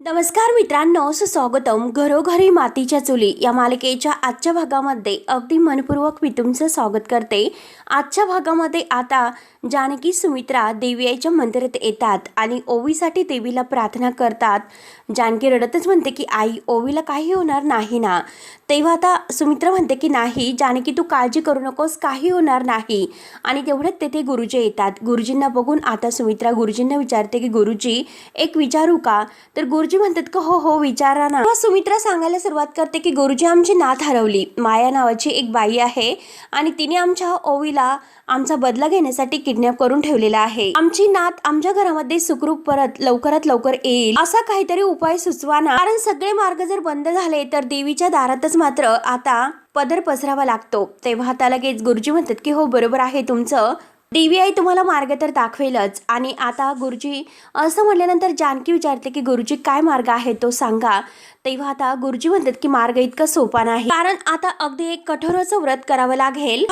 नमस्कार मित्रांनो, सुस्वागतम घरोघरी मातीच्या चुली या मालिकेच्या आजच्या भागामध्ये अगदी मनपूर्वक मी तुमचं स्वागत करते। आजच्या भागामध्ये आता जानकी सुमित्रा देवी आईच्या मंदिरात येतात आणि ओवीसाठी देवीला प्रार्थना करतात। जानकी रडतच म्हणते की आई, ओवीला काही होणार नाही ना। तेव्हा आता सुमित्रा म्हणते की नाही जानकी, तू काळजी करू नकोस, काही होणार नाही। आणि तेवढ्यात तेथे गुरुजी येतात। गुरुजींना बघून आता सुमित्रा गुरुजींना विचारते की गुरुजी एक विचारू का? तर गुरुजी म्हणतात की हो हो विचारा ना। सुमित्रा सांगायला सुरुवात करते की गुरुजी, आमची नात हरवली। माया नावाची एक बाई आहे आणि तिने आमच्या ओवीला आमचा बदला घेण्यासाठी किडनॅप करून ठेवलेला आहे। आमची नात आमच्या घरामध्ये सुखरूप परत लवकरात लवकर येईल असा काहीतरी उपाय सुचवा ना, कारण सगळे मार्ग जर बंद झाले तर देवीच्या दारातच मात्र आता पदर पसरावा लागतो। तेव्हा आता लगेच गुरुजी म्हणतात की हो बरोबर आहे तुमचं, देवी आई तुम्हाला मार्ग तर दाखवेलच। आणि आता गुरुजी असं म्हटल्यानंतर जानकी विचारते की गुरुजी काय मार्ग आहे तो सांगा। तेव्हा आता गुरुजी म्हणतात की मार्ग इतका सोपा नाही, कारण आता अगदी एक कठोरचं व्रत करावं लागेल।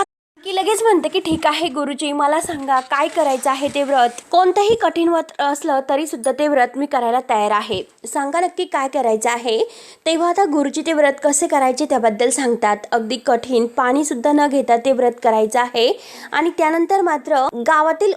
की लगेच म्हणते की ठीक आहे गुरुजी, मला सांगा काय करायचं आहे ते व्रत। कोणतंही कठीण व्रत असलं तरी सुद्धा ते व्रत मी करायला तयार आहे, सांगा नक्की काय करायचं आहे। तेव्हा आता गुरुजी ते व्रत कसे करायचे त्याबद्दल सांगतात। अगदी कठीण पाणी सुद्धा न घेता ते व्रत करायचं आहे आणि त्यानंतर मात्र गावातील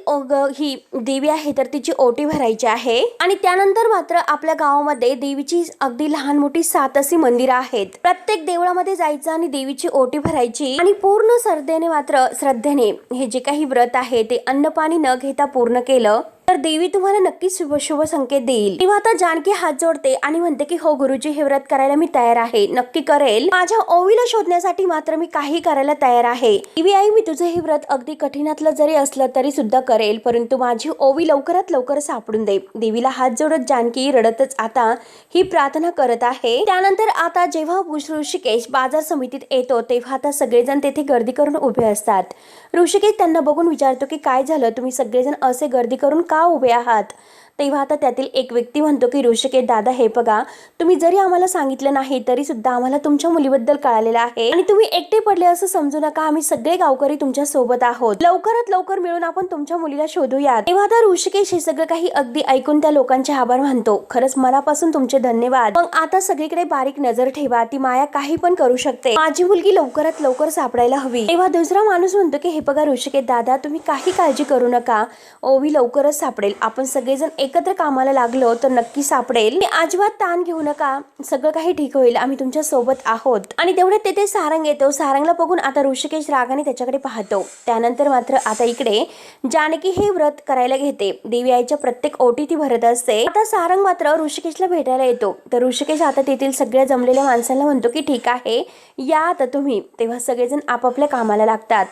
ही देवी आहे तर तिची ओटी भरायची आहे। आणि त्यानंतर मात्र आपल्या गावामध्ये देवीची अगदी लहान मोठी 7 अशी मंदिरं आहेत। प्रत्येक देवळामध्ये जायचं आणि देवीची ओटी भरायची आणि पूर्ण श्रद्धेने हे जे काही व्रत आहे ते अन्न पाणी न घेता पूर्ण केलं तर देवी तुम्हाला नक्कीच शुभ संकेत देईल। तेव्हा आता जानकी हात जोडते आणि म्हणते की हो गुरुजी, हे व्रत करायला मी तयार आहे, नक्की करेल। माझ्या ओवीला शोधण्यासाठी मात्र मी काही करायला तयार आहे। देवी आई, मी तुझे हे व्रत अगदी कठीणातलं जरी असलं तरी सुद्धा करेल, परंतु माझी ओवी लवकरात लवकर सापडून दे। देवीला हात जोडत जानकी रडतच आता ही प्रार्थना करत आहे। त्यानंतर आता जेव्हा ऋषिकेश बाजार समितीत येतो तेव्हा आता सगळेजण तेथे गर्दी करून उभे असतात। ऋषिकेश त्यांना बघून विचारतो की काय झालं, तुम्ही सगळेजण असे गर्दी करून का उभे आहात। तेव्हा आता त्यातील एक व्यक्ती म्हणतो की ऋषिकेश दादा, हे बघा, तुम्ही जरी आम्हाला सांगितलं नाही तरी सुद्धा आम्हाला तुमच्या मुलीबद्दल कळालेलं आहे आणि तुम्ही एकटे पडले असं समजू नका, आम्ही सगळे गावकरी तुमच्या सोबत आहोत। लवकरात लवकर मिळून आपण तुमच्या मुलीला शोधूया। तेव्हा आता ऋषिकेश हे सगळं काही अगदी ऐकून त्या लोकांचे आभार मानतो। खरंच मनापासून तुमचे धन्यवाद। मग आता सगळीकडे बारीक नजर ठेवा, ती माया काही पण करू शकते, माझी मुलगी लवकरात लवकर सापडायला हवी। तेव्हा दुसरा माणूस म्हणतो की हे बघा ऋषिकेश दादा, तुम्ही काही काळजी करू नका, ओवी लवकरच सापडेल। आपण सगळेजण एकत्र कामाला लागलो तर नक्की सापडेल, अजिबात ताण घेऊ नका, सगळं काही ठीक होईल, आम्ही तुमच्या सोबत आहोत। आणि तेवढ्यात तेथे सारंग येतो। सारंगला बघून आता ऋषिकेश रागाने त्याच्याकडे पाहतो। त्यानंतर मात्र आता इकडे जानकी हे व्रत करायला घेते। देवी आईच्या प्रत्येक ओटी ती भरत असते। आता सारंग मात्र ऋषिकेशला भेटायला येतो तर ऋषिकेश आता तेथील सगळ्या जमलेल्या माणसांना म्हणतो की ठीक आहे या आता तुम्ही। तेव्हा सगळेजण आपापल्या कामाला लागतात।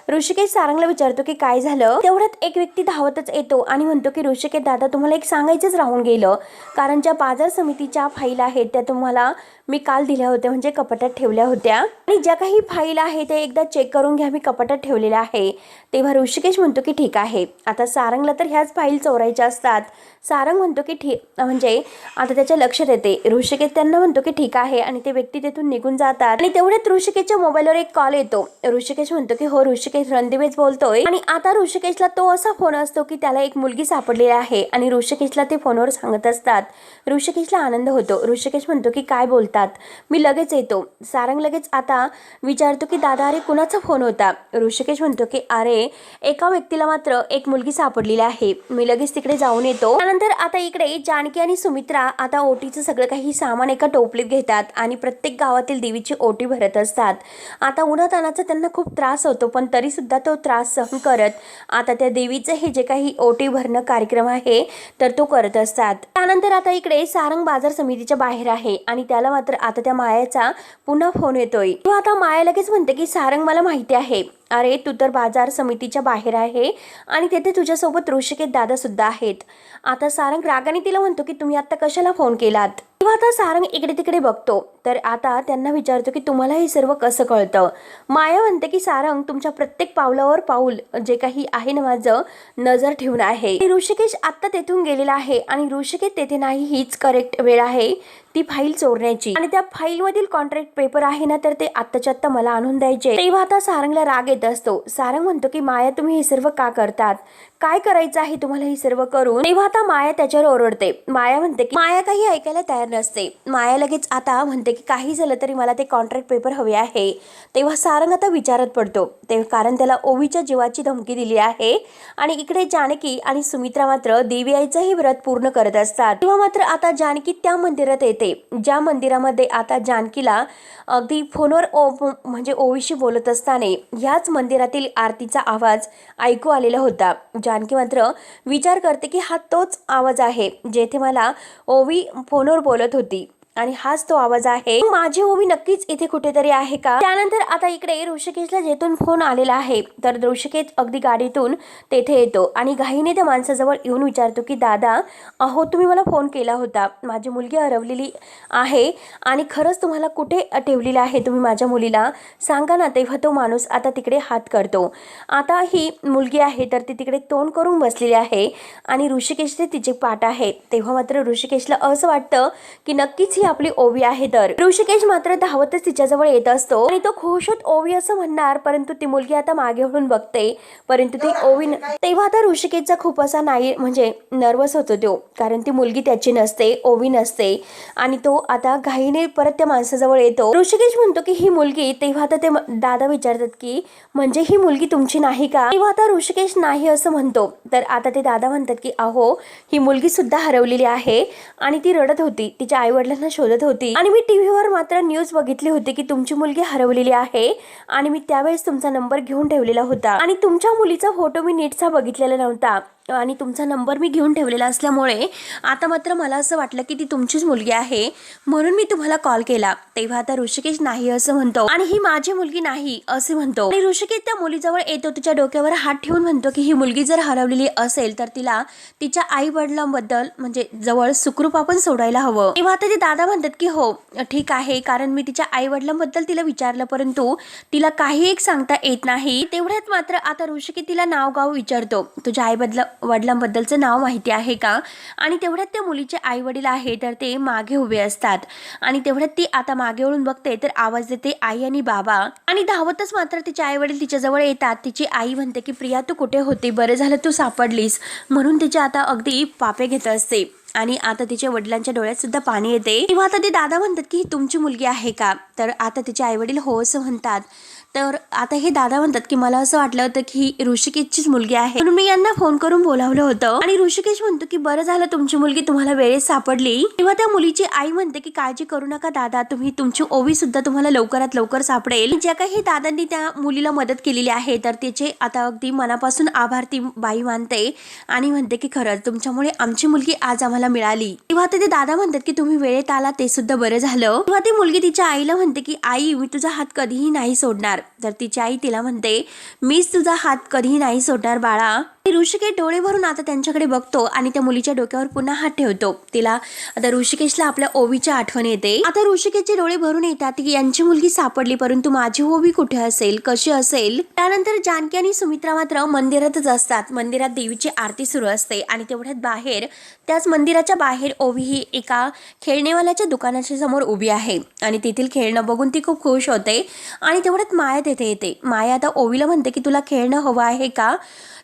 ऋषिकेश सारंगला विचारतो की काय झालं। तेवढ्यात एक व्यक्ती धावतच येतो आणि म्हणतो की ऋषिकेश दादा, तुम्हाला एक सांगायचंच राहून गेलं, कारण ज्या बाजार समितीच्या फाईल आहेत त्या तुम्हाला मी काल दिल्या होत्या, म्हणजे कपाटात ठेवल्या होत्या, आणि ज्या काही फाईल आहे ते एकदा चेक करून घ्या, मी कपाटात ठेवलेल्या आहे। तेव्हा ऋषिकेश म्हणतो की ठीक आहे। आता सारंगला तर ह्याच फाईल चोरायच्या असतात। सारंग म्हणतो की ठीक, म्हणजे आता त्याच्या लक्षात येते। ऋषिकेश त्यांना म्हणतो की ठीक आहे आणि ते व्यक्ती तेथून निघून जातात। आणि तेवढ्यात ऋषिकेशच्या मोबाईलवर एक कॉल येतो। ऋषिकेश म्हणतो की हो ऋषिकेश, रणदिवेच बोलतोय। आणि आता ऋषिकेशला तो असा फोन असतो की त्याला एक मुलगी सापडलेली आहे आणि ऋषिकेशला ते फोनवर सांगत असतात। ऋषिकेशला आनंद होतो। ऋषिकेश म्हणतो की काय बोलतात, मी लगेच येतो। सारंग लगेच आता विचारतो की दादा, अरे कुणाचा फोन होता। ऋषिकेश म्हणतो की अरे एका व्यक्तीला मात्र एक मुलगी सापडलेली आहे, मी लगेच तिकडे जाऊन येतो। त्यानंतर आता इकडे जानकी आणि सुमित्रा आता ओटीचं सगळं काही सामान एका टोपलीत घेतात आणि प्रत्येक गावातील देवीची ओटी भरत असतात। आता उन्हातानाचा त्यांना खूप त्रास होतो, पण तरी सुद्धा तो त्रास सहन करत आता त्या देवीचं हे जे काही ओटी भरणं कार्यक्रम आहे तर तो करत असतात। त्यानंतर आता इकडे सारंग बाजार समितीच्या बाहेर आहे आणि त्याला मात्र आता त्या मायाचा पुन्हा फोन येतोय। तेव्हा आता माया लगेच म्हणते की सारंग, मला माहिती आहे, अरे तू तर बाजार समितीच्या बाहेर आहे आणि तेथे तुझ्यासोबत ऋषिकेश दादा सुद्धा आहेत। आता सारंग रागाने तिला म्हणतो की तुम्ही आता कशाला फोन केलात। तेव्हा आता सारंग इकडे तिकडे बघतो तर आता त्यांना विचारतो की तुम्हाला हे सर्व कसं कळतं। माया म्हणते की सारंग, तुमच्या प्रत्येक पावलावर पाऊल जे काही आहे ना माझं नजर ठेवून आहे। ऋषिकेश आता तेथून गेलेला आहे आणि ऋषिकेश तेथे नाही हीच करेक्ट वेळ आहे ती फाईल चोरण्याची आणि त्या फाईल मधील कॉन्ट्रॅक्ट पेपर आहे ना तर ते आत्ताच्या आत्ता मला आणून द्यायचे। तेव्हा आता सारंगला राग येत असतो। सारंग म्हणतो की माया तुम्ही हे सर्व का करतात, काय करायचं आहे तुम्हाला हे सर्व करून। तेव्हा आता माया त्याच्यावर ओरडते। माया म्हणते की माया काही ऐकायला तयार नसते। माया लगेच आता म्हणते की काही झालं तरी मला ते कॉन्ट्रॅक्ट पेपर हवे आहे। तेव्हा सारंग आता विचारत पडतो कारण त्याला ओवीच्या जीवाची धमकी दिली आहे आणि इकडे जानकी आणि सुमित्रा मात्र देवी आईचंही व्रत पूर्ण करत असतात। तेव्हा मात्र आता जानकी त्या मंदिरात येते ज्या मंदिरामध्ये आता जानकीला अगदी फोनवर म्हणजे ओवीशी बोलत असताना ह्याच मंदिरातील आरतीचा आवाज ऐकू आलेला होता। जानकी मात्र विचार करते की हा तोच आवाज आहे जेथे मला ओवी फोनवर बोलत होती आणि हाच तो आवाज आहे। माझी ओवी नक्कीच इथे कुठेतरी आहे का। त्यानंतर आता इकडे ऋषिकेशला जेथून फोन आलेला आहे तर ऋषिकेश अगदी गाडीतून तेथे येतो आणि घाईने त्या माणसाजवळ येऊन विचारतो की दादा अहो तुम्ही मला फोन केला होता, माझी मुलगी हरवलेली आहे आणि खरंच तुम्हाला कुठे ठेवलेलं आहे तुम्ही माझ्या मुलीला सांगा ना। तेव्हा तो माणूस आता तिकडे हात करतो। आता ही मुलगी आहे तर ती तिकडे तोंड करून बसलेली आहे आणि ऋषिकेशचे तिचे पाठ आहे। तेव्हा मात्र ऋषिकेशला असं वाटतं की नक्कीच आपली ओवी आहे। तर ऋषिकेश मात्र धावतच तिच्याजवळ येत असतो आणि तो खुश होत ओवी असं म्हणणार परंतु ती मुलगी आता मागे वळून बघते परंतु ती ओवी तेव्हा आता ऋषिकेशचा खूप असा नाही म्हणजे नर्वस होतो तो कारण ती मुलगी त्याची नसते, ओवी नसते आणि तो आता घाईने परत त्या माणसाजवळ येतो। ऋषिकेश म्हणतो की ही मुलगी। तेव्हा आता ते दादा विचारतात की म्हणजे ही मुलगी तुमची नाही का। तेव्हा आता ऋषिकेश नाही असं म्हणतो तर आता ते दादा म्हणतात की अहो ही मुलगी सुद्धा हरवलेली आहे आणि ती रडत होती, तिच्या आई वडिलांना शोधत होती आणि मी टीव्हीवर मात्र न्यूज बघितली होती की तुमची मुलगी हरवलेली आहे आणि मी त्यावेळेस तुमचा नंबर घेऊन ठेवलेला होता आणि तुमच्या मुलीचा फोटो मी नीटचा बघितलेला नव्हता आणि तुमचा नंबर मी घेऊन ठेवलेला असल्यामुळे आता मात्र मला असं वाटलं की ती तुमचीच मुलगी आहे म्हणून मी तुम्हाला कॉल केला। तेव्हा आता ऋषिकेश नाही असं म्हणतो आणि ही माझी मुलगी नाही असे म्हणतो आणि ऋषिकेश त्या मुलीजवळ येतो, तिच्या डोक्यावर हात ठेवून म्हणतो की ही मुलगी जर हरवलेली असेल तर तिला तिच्या आई वडिलांबद्दल म्हणजे जवळ सुखरूप आपण सोडायला हवं। तेव्हा आता ते दादा म्हणतात की हो ठीक आहे कारण मी तिच्या आई वडिलांबद्दल तिला विचारलं परंतु तिला काही एक सांगता येत नाही। तेवढ्यात मात्र आता ऋषिकेश तिला नाव गाव विचारतो, तुझ्या आई वडिलांबद्दलचं नाव माहिती आहे का आणि तेवढ्यात त्या मुलीचे आई वडील आहे तर ते मागे उभे असतात आणि तेवढ्यात ती आता मागे वळून बघते तर आवाज देते आई आणि बाबा आणि धावतच मात्र तिचे आई वडील तिच्याजवळ येतात। तिची आई म्हणते की प्रिया तू कुठे होती, बरं झालं तू सापडलीस म्हणून तिच्या आता अगदी पापे घेत असते आणि आता तिच्या वडिलांच्या डोळ्यात सुद्धा पाणी येते। तेव्हा आता ते दादा म्हणतात की ही तुमची मुलगी आहे का तर आता तिचे आई वडील हो असं म्हणतात। तर आता हे दादा म्हणतात की मला असं वाटलं होतं की ही ऋषिकेशचीच मुलगी आहे म्हणून मी यांना फोन करून बोलावलं होतं आणि ऋषिकेश म्हणतो की बरं झालं तुमची मुलगी तुम्हाला वेळेत सापडली। तेव्हा त्या मुलीची आई म्हणते की काळजी करू नका दादा, तुम्ही तुमची ओवी सुद्धा तुम्हाला लवकरात लवकर सापडेल। ज्या काही दादांनी त्या मुलीला मदत केलेली आहे तर त्याचे आता अगदी मनापासून आभार ती बाई मानते आणि म्हणते की खरंच तुमच्यामुळे आमची मुलगी आज आम्हाला मिळाली। तेव्हा ते दादा म्हणतात की तुम्ही वेळेत आला ते सुद्धा बरं झालं। तेव्हा ती मुलगी तिच्या आईला म्हणते की आई मी तुझा हात कधीही नाही सोडणार तर तिची आई तिला म्हणते मीच तुझा हात कधीही नाही सोडणार बाळा। ऋषिकेश डोळे भरून आता त्यांच्याकडे बघतो आणि त्या मुलीच्या डोक्यावर पुन्हा हात ठेवतो। तिला आता ऋषिकेशला आपल्या ओवीची आठवण येते। आता ऋषिकेशचे डोळे भरून येतात की यांची मुलगी सापडली परंतु माझी ओवी कुठे असेल, कशी असेल। त्यानंतर जानकी आणि सुमित्रा मात्र मंदिरातच असतात। मंदिरात देवीची आरती सुरू असते आणि तेवढ्यात बाहेर त्याच मंदिराच्या बाहेर ओवी ही एका खेळणेवाल्याच्या दुकानाच्या समोर उभी आहे आणि तेथील खेळणं बघून ती खूप खुश होते आणि तेवढ्यात माया तेथे येते। माया आता ओवीला म्हणते की तुला खेळणं हवं आहे का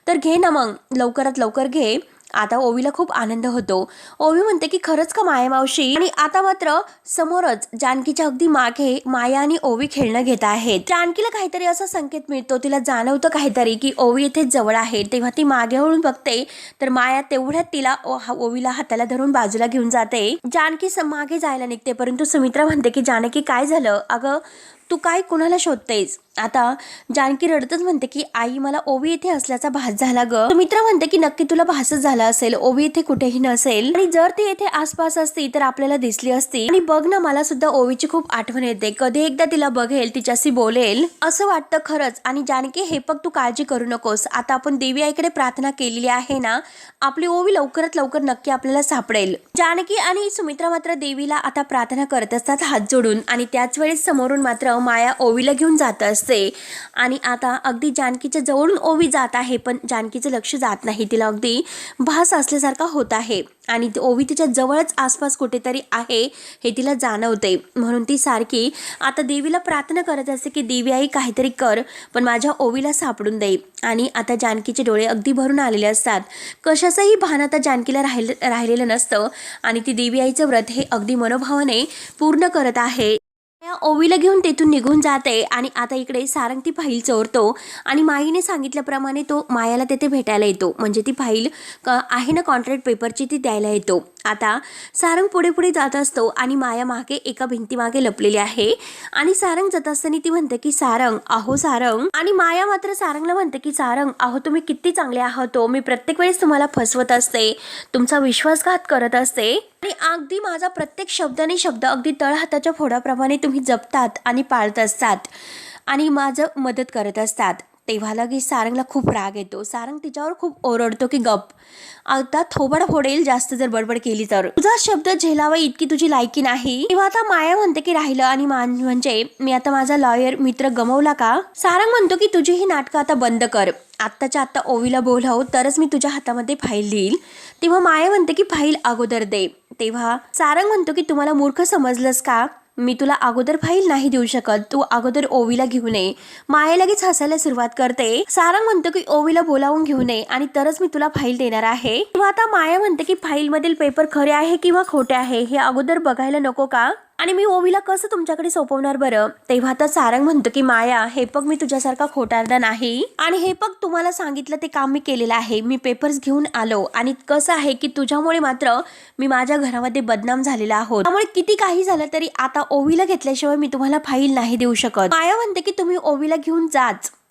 तर घे ना मग, लवकरात लवकर घे। आता ओवीला खूप आनंद होतो। ओवी म्हणते की खरंच का माया मावशी आणि आता मात्र समोरच जानकीच्या अगदी मागे माया आणि ओवी खेळणं घेत आहेत। जानकीला काहीतरी असा संकेत मिळतो, तिला जाणवतं काहीतरी की ओवी इथे जवळ आहे। तेव्हा ती मागे वळून बघते तर माया तेवढ्यात तिला ओवीला हाताला धरून बाजूला घेऊन जाते। जानकी मागे जायला निघते परंतु सुमित्रा म्हणते की जानकी काय झालं, अगं तू काय कुणाला शोधतेस। आता जानकी रडतच म्हणते की आई मला ओवी इथे असल्याचा भास झाला ग। सुमित्रा म्हणते की नक्की तुला भासच झाला असेल, ओवी इथे कुठेही नसेल आणि जर ती इथे आसपास असती तर आपल्याला दिसली असती आणि बघ ना मला सुद्धा ओवीची खूप आठवण येते, कधी एकदा तिला बघेल, तिच्याशी बोलेल असं वाटतं खरंच। आणि जानकी हे बघ तू काळजी करू नकोस, आता आपण देवी आईकडे प्रार्थना केलेली आहे ना, आपली ओवी लवकरात लवकर नक्की आपल्याला सापडेल। जानकी आणि सुमित्रा मात्र देवीला आता प्रार्थना करत असतात हात जोडून आणि त्याच वेळेस समोरून मात्र माया ओवीला घेऊन जात असते आणि आता अगदी जानकीच्या जवळून ओवी जात आहे, पण जानकीचं लक्ष जात नाही. तिला अगदी भास असल्यासारखा होत आहे आणि ओवी तिच्या जवळच आसपास कुठेतरी आहे हे तिला जाणवते. म्हणून ती सारखी आता देवीला प्रार्थना करत असते की देवी आई काहीतरी कर, पण माझ्या ओवीला सापडून दे. आणि आता जानकीचे डोळे अगदी भरून आलेले असतात. कशाचंही भान आता जानकीला राहिलेलं नसतं आणि ती देवी आईचं व्रत हे अगदी मनोभावाने पूर्ण करत आहे. ओवीला घेऊन तेथून निघून जाते आणि आता इकडे सारंग ती फाईल चोरतो आणि माईने सांगितल्याप्रमाणे तो मायाला तेथे भेटायला येतो. म्हणजे ती फाईल आहे ना कॉन्ट्रॅक्ट पेपरची, ती द्यायला येतो. आता सारंग पुढे पुढे जात असतो आणि माया मागे एका भिंतीमागे लपलेली आहे आणि सारंग जात असताना ती म्हणते की सारंग, अहो सारंग. आणि माया मात्र सारंगला म्हणते की सारंग, अहो तुम्ही किती चांगले आहात, मी प्रत्येक वेळेस तुम्हाला फसवत असते, तुमचा विश्वासघात करत असते आणि अगदी माझा प्रत्येक शब्दाने शब्द अगदी तळहाताच्या फोडाप्रमाणे तुम्ही जपतात आणि पाळत असतात आणि माझं मदत करत असतात. तेव्हा लगेच सारंगला खूप राग येतो. सारंग तिच्यावर खूप ओरडतो की गप, आता थोबाड फोडेल जास्त जर बडबड केली तर, तुझा शब्द झेलावा इतकी तुझी लायकी नाही. तेव्हा आता माया म्हणते की राहिलं आणि म्हणजे मी आता माझा लॉयर मित्र गमवला का. सारंग म्हणतो की तुझी ही नाटकं आता बंद कर, आत्ताच्या आत्ता ओवीला बोलाव तरच मी तुझ्या हातामध्ये फाईल देईल. तेव्हा माया म्हणते की फाईल अगोदर दे. तेव्हा सारंग म्हणतो की तुम्हाला मूर्ख समजलंस का, मी तुला अगोदर फाईल नाही देऊ शकत, तू अगोदर ओवीला घेऊन ये. माया लगेच हसायला सुरुवात करते. सारंग म्हणतो की ओवीला बोलावून घेऊन ये आणि तरच मी तुला फाईल देणार आहे. तेव्हा आता माया म्हणते की फाईल मधील पेपर खरे आहे किंवा खोटे आहे हे अगोदर बघायला नको का, आणि मी ओवीला कसं तुमच्याकडे सोपवणार बरं. तेव्हा आता सारंग म्हणतो की माया, हे बघ मी तुझ्यासारखा खोटारडा नाही आणि हे बघ तुम्हाला सांगितलं ते काम मी केलेलं आहे, मी पेपर्स घेऊन आलो आणि कसं आहे की तुझ्यामुळे मात्र मी माझ्या घरामध्ये बदनाम झालेला आहोत, त्यामुळे किती काही झालं तरी आता ओवीला घेतल्याशिवाय मी तुम्हाला फाईल नाही देऊ शकत. माया म्हणते की तुम्ही ओवीला घेऊन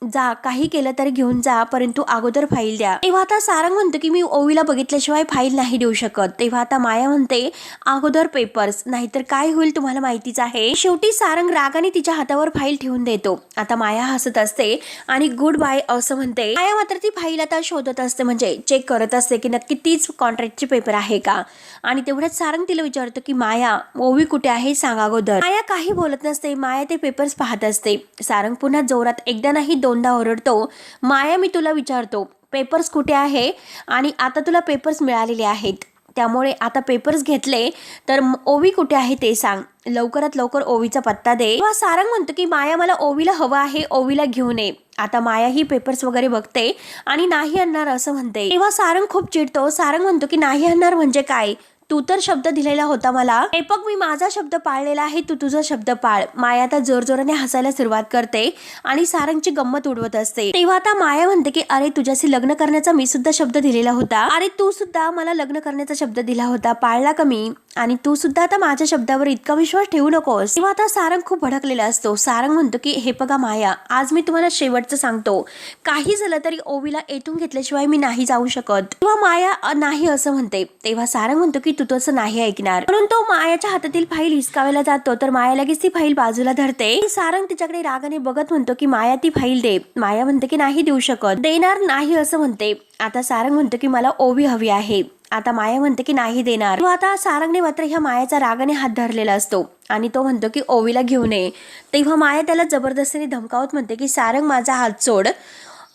जा, काही केलं तरी घेऊन जा, परंतु अगोदर फाईल द्या. तेव्हा आता सारंग म्हणतो की मी ओवीला बघितल्याशिवाय फाईल नाही देऊ शकत. तेव्हा आता माया म्हणते अगोदर पेपर्स, नाहीतर काय होईल तुम्हाला माहितीच आहे. शेवटी सारंग रागाने तिच्या हातावर फाईल ठेवून देतो. आता माया हसत असते आणि गुड बाय असं म्हणते. माया मात्र ती फाईल आता शोधत असते, म्हणजे चेक करत असते की नक्की तीच कॉन्ट्रॅक्टची पेपर आहे का. आणि तेवढ्यात सारंग तिला विचारतो की माया, ओवी कुठे आहे सांग अगोदर. माया काही बोलत नसते. माया ते पेपर्स पाहत असते. सारंग पुन्हा जोरात एकदा नाही दोनदा ओरडतो, माया मी तुला विचारतो पेपर्स कुठे आहे, आणि आता तुला पेपर्स मिळालेले आहेत, त्यामुळे आता पेपर्स घेतले तर ओवी कुठे आहे ते सांग, लवकरात लवकर ओवीचा पत्ता दे. तेव्हा सारंग म्हणतो की माया मला ओवीला हवं आहे, ओवीला घेऊन ये. आता माया ही पेपर्स वगैरे बघते आणि नाही आणणार असं म्हणते. तेव्हा सारंग खूप चिडतो. सारंग म्हणतो की नाही आणणार म्हणजे काय, तू तर शब्द दिलेला होता मला, हे बघ मी माझा शब्द पाळलेला आहे, तू तुझा शब्द पाळ. माया आता जोरजोराने हसायला सुरुवात करते आणि सारंगची गंमत उडवत असते. तेव्हा आता माया म्हणते की अरे तुझ्याशी लग्न करण्याचा मी सुद्धा शब्द दिलेला होता, अरे तू सुद्धा मला लग्न करण्याचा शब्द दिला होता, पाळला का मी, आणि तू सुद्धा आता माझ्या शब्दावर इतका विश्वास ठेवू नकोस. तेव्हा आता सारंग खूप भडकलेला असतो. सारंग म्हणतो की हे बघा माया, आज मी तुम्हाला शेवटचं सांगतो, काही झालं तरी ओवीला येथून घेतल्याशिवाय मी नाही जाऊ शकत. तेव्हा माया नाही असं म्हणते. तेव्हा सारंग म्हणतो की तू तसं नाही ऐकणार, म्हणून तो मायाच्या हातातील फाईल हिसकावायला जातो, तर माया लगेच ती फाईल बाजूला धरते. सारंग तिच्याकडे रागाने बघत म्हणतो की माया ती फाईल दे. माया म्हणते की नाही देऊ शकत, देणार नाही असं म्हणते. आता सारंग म्हणतो की मला ओवी हवी आहे. आता माया म्हणते की नाही देणार. आता सारंगने मात्र ह्या मायाचा रागाने हात धरलेला असतो आणि तो म्हणतो की ओवीला घेऊन ये. तेव्हा माया त्याला जबरदस्तीने धमकावत म्हणते की सारंग माझा हात सोड.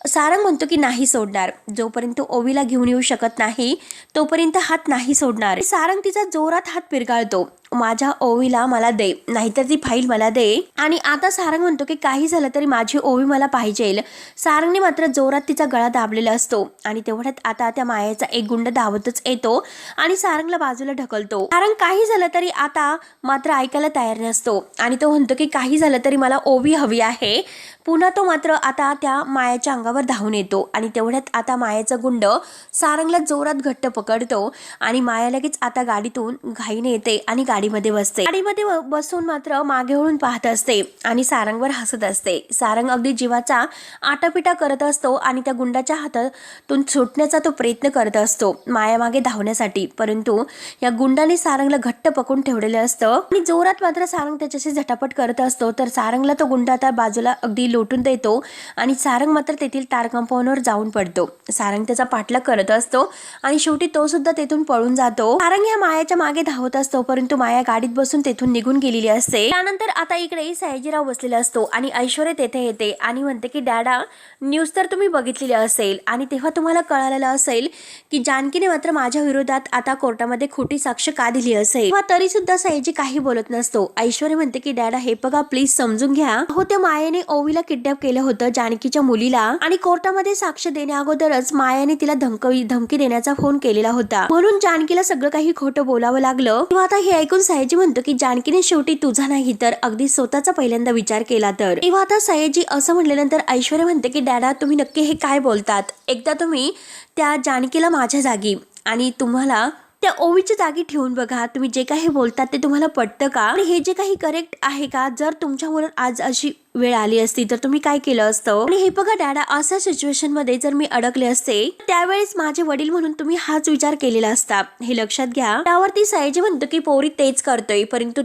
सारंग म्हणतो की नाही सोडणार, जोपर्यंत ओवीला घेऊन येऊ शकत नाही तोपर्यंत हात नाही सोडणार. सारंग तिचा जोरात हात पिरगाळतो, माझ्या ओवीला मला दे, नाहीतर ती फाईल मला दे. आणि आता सारंग म्हणतो की काही झालं तरी माझी ओवी मला पाहिजे. सारंगने मात्र जोरात तिचा गळा दाबलेला असतो आणि तेवढ्यात आता त्या मायाचा एक गुंड धावतच येतो आणि सारंगला बाजूला ढकलतो. सारंग काही झालं तरी आता मात्र ऐकायला तयार नसतो आणि तो म्हणतो की काही झालं तरी मला ओवी हवी आहे. पुन्हा तो मात्र आता त्या मायाच्या अंगावर धावून येतो आणि तेवढ्यात आता मायाचा गुंड सारंगला जोरात घट्ट पकडतो आणि माया लगेच आता गाडीतून घाईने येते आणि गाडीमध्ये बसते. गाडीमध्ये बसून मात्र मागे वळून पाहत असते आणि सारंगवर हसत असते. सारंग अगदी जीवाचा आटापिटा करत असतो आणि त्या गुंडाच्या हातातून सुटण्याचा तो प्रयत्न करत असतो माया मागे धावण्यासाठी, परंतु या गुंडाने सारंगला घट्ट पकडून ठेवलेलं असतं आणि जोरात मात्र सारंग त्याच्याशी झटापट करत असतो. तर सारंगला तो गुंड आता बाजूला अगदी लोटून देतो आणि सारंग मात्र तेथील तार कंपाऊंडवर जाऊन पडतो. सारंग त्याचा पाठलाग करत असतो आणि शेवटी तो सुद्धा तेथून पळून जातो. सारंग ह्या मायाच्या मागे धावत असतो, परंतु माया गाडीत बसून तेथून निघून गेलेली असते. त्यानंतर आता इकडे सयाजीराव बसलेला असतो आणि ऐश्वर्या तेथे येते आणि म्हणते की डॅडा, न्यूज तर तुम्ही बघितलेली असेल आणि तेव्हा तुम्हाला कळालेलं असेल की जानकीने मात्र माझ्या विरोधात आता कोर्टामध्ये खोटी साक्ष का दिली असेल. तेव्हा तरी सुद्धा सयाजी काही बोलत नसतो. ऐश्वर्या म्हणते की डॅडा, हे बघा प्लीज समजून घ्या. हो, त्या मायाने ओवीला किडनॅप केलं होतं, जानकीच्या मुलीला, आणि कोर्टामध्ये साक्ष देण्या अगोदरच मायाने तिला धमकी देण्याचा फोन केलेला होता, म्हणून जानकीला सगळं काही खोटं बोलावं लागलं. तेव्हा आता हे ऐकून सयाजी म्हणतो की जानकीने शेवटी तुझा नाही तर अगदी स्वतःचा पहिल्यांदा विचार केला तर. तेव्हा आता सयाजी असं म्हटल्यानंतर ऐश्वर्या म्हणते की डॅडा, तुम्ही नक्की हे काय बोलतात? एकदा तुम्ही त्या जानकीला माझ्या जागी आणि तुम्हाला त्या ओवीच्या जागी ठेवून बघा. तुम्ही जे काही बोलतात ते तुम्हाला पटतं का? आणि हे जे काही करेक्ट आहे का? जर तुमच्यामुळे आज अशी वेळ आली असती तर तुम्ही काय केलं असतं? आणि हे बघा डॅडा, अशा सिच्युएशन मध्ये जर मी अडकले असते त्यावेळेस माझे वडील म्हणून तुम्ही हाच विचार केलेला असता, हे लक्षात घ्या. त्यावरती सयाजी म्हणतो की पोरी तेच करतोय, परंतु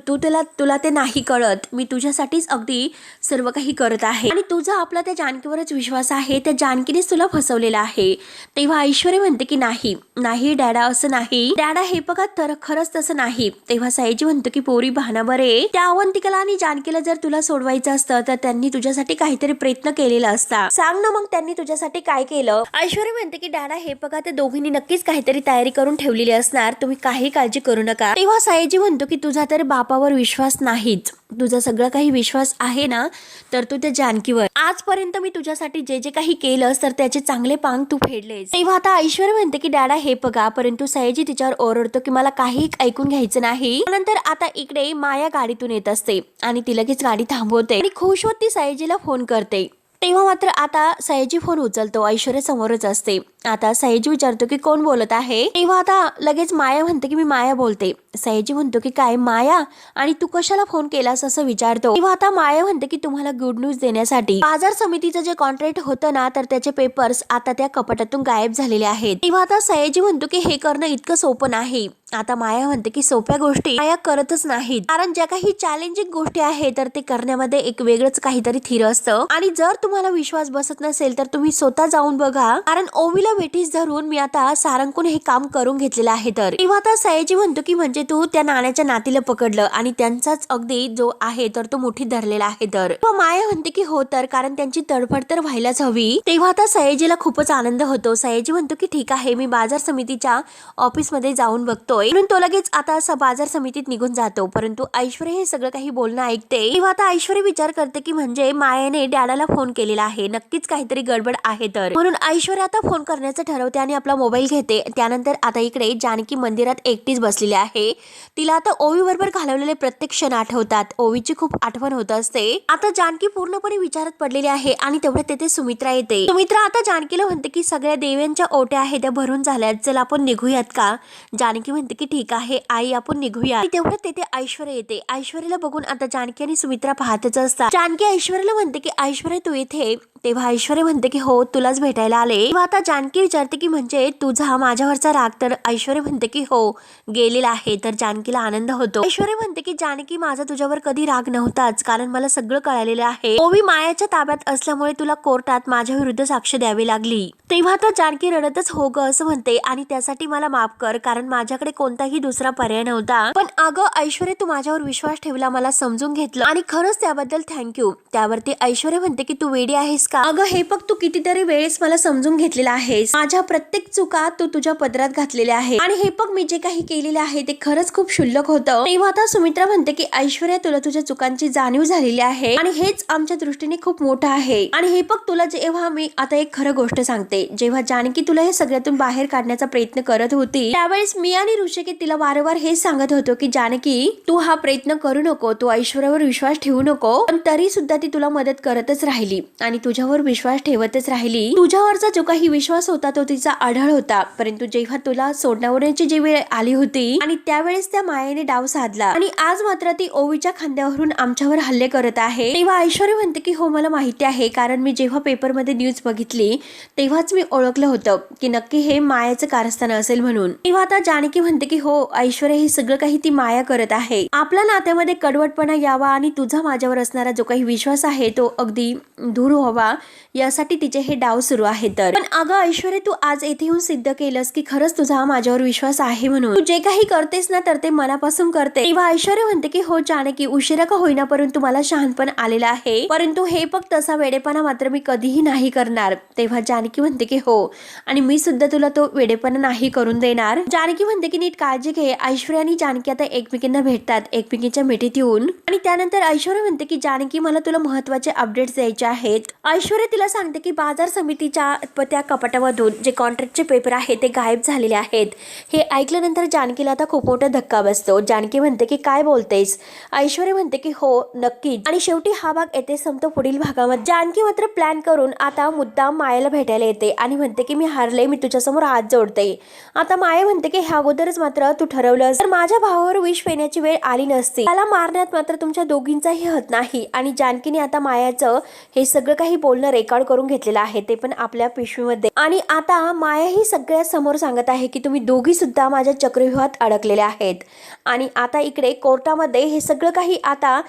तुला ते नाही कळत. मी तुझ्यासाठीच अगदी सर्व काही करत आहे आणि तुझा आपला त्या जानकीवरच विश्वास आहे. त्या जानकीनेच तुला फसवलेला आहे. तेव्हा ऐश्वर्या म्हणते की नाही नाही डॅडा, असं नाही डॅडा, हे बघा तर खरंच तसं नाही. तेव्हा सयाजी म्हणतो की पोरी बहाना बरे, त्या अवंतिकाला आणि जानकीला जर तुला सोडवायचं असतं तर त्यांनी तुझ्यासाठी काहीतरी प्रयत्न केलेला असता. सांग ना मग त्यांनी तुझ्यासाठी काय केलं? ऐश्वर्या म्हणते की डॅडा, हे बघा त्या दोघींनी नक्कीच काहीतरी तयारी करून ठेवलेली असणार, तुम्ही काही काळजी करू नका. तेव्हा सयाजी म्हणतो की तुझा तर बापावर विश्वास नाहीच, तुझा सगळं काही विश्वास आहे ना तर तू त्या जानकीवर. आजपर्यंत मी तुझ्यासाठी जे जे काही केलंस तर त्याचे चांगले पांग तू फेडलेस. तेव्हा आता ऐश्वर्या म्हणते की डॅडा, हे बघा, परंतु सयाजी तिच्यावर ओरडतो की मला काही ऐकून घ्यायचं नाही. नंतर आता इकडे माया गाडीतून येत असते आणि ती लगेच गाडी थांबवते आणि खुश होत ती सयाजीला फोन करते. तेव्हा मात्र आता सयाजी फोन उचलतो, ऐश्वर्या समोरच असते. आता सयाजी विचारतो की कोण बोलत आहे? तेव्हा आता लगेच माया म्हणते की मी माया बोलते. सयाजी म्हणतो की काय माया, आणि तू कशाला फोन केलास असं विचारतो. तेव्हा आता माया म्हणते की तुम्हाला गुड न्यूज देण्यासाठी. बाजार समितीचं जे कॉन्ट्रॅक्ट होतं ना तर त्याचे पेपर्स आता त्या कपाटातून गायब झालेले आहेत. तेव्हा आता सयाजी म्हणतो की हे करणं इतकं सोपं नाही. आता माया म्हणते की सोप्या गोष्टी माया करतच नाहीत, कारण ज्या काही चॅलेंजिंग गोष्टी आहेत तर ते करण्यामध्ये एक वेगळंच काहीतरी थिर असतं. आणि जर तुम्हाला विश्वास बसत नसेल तर तुम्ही स्वतः जाऊन बघा, कारण ओवीला वेठीस धरून मी आता सारंगून हे काम करून घेतलेलं आहे. तर तेव्हा आता सयाजी म्हणतो की म्हणजे तू त्या नाण्याच्या नातीला पकडलं आणि त्यांचाच अगदी जो आहे तर तो मुठीत धरलेला आहे. तर माया म्हणते की हो, तर कारण त्यांची तडफड तर व्हायलाच हवी. तेव्हा आता सयाजीला खूपच आनंद होतो. सयाजी म्हणतो की ठीक आहे, मी बाजार समितीच्या ऑफिस मध्ये जाऊन बघतो, म्हणून तो लगेच आता असं बाजार समितीत निघून जातो. परंतु ऐश्वर्या हे सगळं काही बोलणं ऐकते. तेव्हा आता ऐश्वर्या विचार करते की म्हणजे मायाने डॅडाला फोन केलेला आहे, नक्कीच काहीतरी गडबड आहे. तर म्हणून ऐश्वर्या आता फोन करण्याचं ठरवते आणि आपला मोबाईल घेते. त्यानंतर आता इकडे जानकी मंदिरात एकटीच बसलेली आहे. तिला आता ओवी बरोबर घालवलेले प्रत्येक क्षण आठवतात. ओवीची खूप आठवण होत असते. आता जानकी पूर्णपणे विचारात पडलेली आहे आणि तेवढ्यात तेथे सुमित्रा येते. सुमित्रा आता जानकीला म्हणते की सगळ्या देव्यांच्या ओट्या आहेत त्या भरून झाल्यात, चल आपण निघूयात का? जानकी म्हणते की ठीक आहे आई, आपण निघूया. तेवढ्यात तेथे ऐश्वर्या येते. ऐश्वर्याला बघून आता जानकी आणि सुमित्रा पाहतच असतात. जानकी ऐश्वर्याला म्हणते की ऐश्वर्या तू इथे? तेव्हा ऐश्वर्या म्हणते की हो, तुलाच भेटायला आले. तेव्हा आता जानकी विचारते की म्हणजे तुझा माझ्यावरचा राग? तर ऐश्वर्या म्हणते की हो, गेलेला आहे. तर जानकीला आनंद होतो. ऐश्वर्या म्हणते की जानकी, माझा तुझ्यावर कधी राग नव्हताच, कारण मला सगळं कळालेलं आहे. ओवी मायाच्या ताब्यात असल्यामुळे तुला कोर्टात माझ्या विरुद्ध साक्ष द्यावी लागली. तेव्हा आता जानकी रडतच हो ग असं म्हणते आणि त्यासाठी मला माफ कर, कारण माझ्याकडे कोणताही दुसरा पर्याय नव्हता. पण अगं ऐश्वर्या, तू माझ्यावर विश्वास ठेवला, मला समजून घेतलं आणि खरंच त्याबद्दल थँक्यू. त्यावरती ऐश्वर्या म्हणते की तू वेडी आहेस का? अगं हे बघ, तू कितीतरी वेळेस मला समजून घेतलेला आहेस. माझ्या प्रत्येक चुका तू तुझ्या पदरात घातलेल्या आहे आणि हे बघ, मी जे काही केलेलं आहे ते खरंच खूप क्षुल्लक होतं. तेव्हा आता सुमित्रा म्हणते की ऐश्वर्या, तुला तुझ्या चुकांची जाणीव झालेली आहे आणि हेच आमच्या दृष्टीने खूप मोठं आहे. आणि हे बघ, तुला जेव्हा मी आता एक खरं गोष्ट सांगते, जेव्हा जानकी तुला हे सगळ्यातून बाहेर काढण्याचा प्रयत्न करत होती त्यावेळेस मी आणि ऋषिकेत तिला वारंवार हेच सांगत होतो की जानकी, तू हा प्रयत्न करू नको, तू ऐश्वर्यावर विश्वास ठेवू नको. पण तरी सुद्धा ती तुला मदत करतच राहिली आणि तुझ्यावर विश्वास ठेवतच राहिली. तुझ्यावरचा जो काही विश्वास होता तो तिचा आढळ होता. परंतु जेव्हा तुला सोडण्यावरची जी वेळ आली होती आणि त्यावेळेस त्या मायेने डाव साधला आणि आज मात्र ती ओवीच्या खांद्यावरून आमच्यावर हल्ले करत आहे. तेव्हा ऐश्वर्या म्हणते की हो, मला माहिती आहे, कारण मी जेव्हा पेपरमध्ये न्यूज बघितली तेव्हाच मी ओळखलं होतं की नक्की हे मायाचं कारस्थान असेल म्हणून. तेव्हा आता जानकी म्हणते की हो ऐश्वर्या, हे सगळं काही ती माया करत आहे. आपल्या नात्यामध्ये कडवटपणा यावा आणि तुझा माझ्यावर असणारा जो काही विश्वास आहे तो अगदी दूर व्हावा का यासाठी तिचे हे डाव सुरू आहेत. तर पण अगं ऐश्वर्या, तू आज येथे येऊन सिद्ध केलंस की खरंच तुझा माझ्यावर विश्वास आहे म्हणून. तू जे काही करतेस ना तर ते मनापासून करते. तेव्हा ऐश्वर्या म्हणते की हो जानकी, उशिरा का होईना परंतु मला शहाणपण आलेला आहे, परंतु हे फक्त तसा वेडेपणा मात्र मी कधीही नाही करणार. तेव्हा जानकी म्हणते की हो, आणि मी सुद्धा तुला तो वेडेपणा नाही करून देणार. जानकी म्हणते की नीट काळजी घे. ऐश्वर्या आणि जानकी आता एकमेकींना भेटतात एकमेकींच्या मिठीत येऊन, आणि त्यानंतर ऐश्वर्या म्हणते की जानकी, मला तुला महत्त्वाचे अपडेट्स द्यायचे आहेत. ऐश्वर्या तिला सांगते की बाजार समितीच्या त्या कपाटामधून जे कॉन्ट्रॅक्टचे पेपर आहेत ते गायब झालेले आहेत. हे ऐकल्यानंतर जानकीला आता खूप मोठा धक्का बसतो. जानकी म्हणते की काय बोलतेस? ऐश्वर्या म्हणते की हो नक्कीच. आणि शेवटी हा भाग येथे संपतो. पुढील भागामध्ये जानकी मात्र प्लॅन करून आता मुद्दाम मायाला भेटायला येते आणि म्हणते की मी हारले, मी तुझ्यासमोर हात जोडते. आता माया म्हणते की ह्या अगोदरच मात्र तू ठरवलंस तर माझ्या भावावर विष पेण्याची वेळ आली नसती. त्याला मारण्यात मात्र तुमच्या दोघींचाही हात नाही. आणि जानकीने आता मायाचं हे सगळं काही बोलणं रेकॉर्ड करून घेतलेलं आहे, ते पण आपल्या पिशवीमध्ये. आणि आता माया ही सगळ्या समोर सांगत आहे की तुम्ही दोघी सुद्धा माझ्या चक्रव्यूहात अडकलेल्या आहेत. आणि आता इकडे कोर्टामध्ये हे सगळं काही आता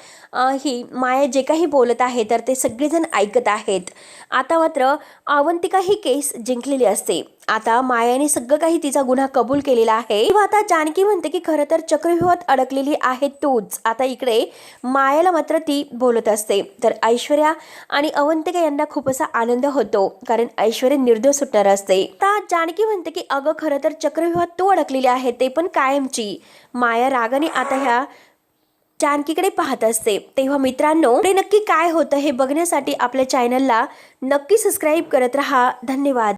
ही माया जे काही बोलत आहे तर ते सगळेजण ऐकत आहेत. आता मात्र अवंतिका ही केस जिंकलेली असते. आता मायाने सगळं काही तिचा गुन्हा कबूल केलेला आहे. आता जानकी म्हणते की खरं तर चक्रव्यूहात अडकलेली आहे तूच. आता इकडे मायाला मात्र ती बोलत असते. तर ऐश्वर्या आणि अवंतिका यांना खूप असा आनंद होतो कारण ऐश्वर्या निर्दोष सुटणार असते. आता जानकी म्हणते की अगं खरं तर चक्रव्यूहात तू अडकलेली आहे, ते पण कायमची. माया रागाने आता ह्या जानकीकडे पाहत असते. तेव्हा मित्रांनो, पुढे नक्की काय होतं हे बघण्यासाठी आपल्या चॅनलला नक्की सबस्क्राईब करत राहा. धन्यवाद.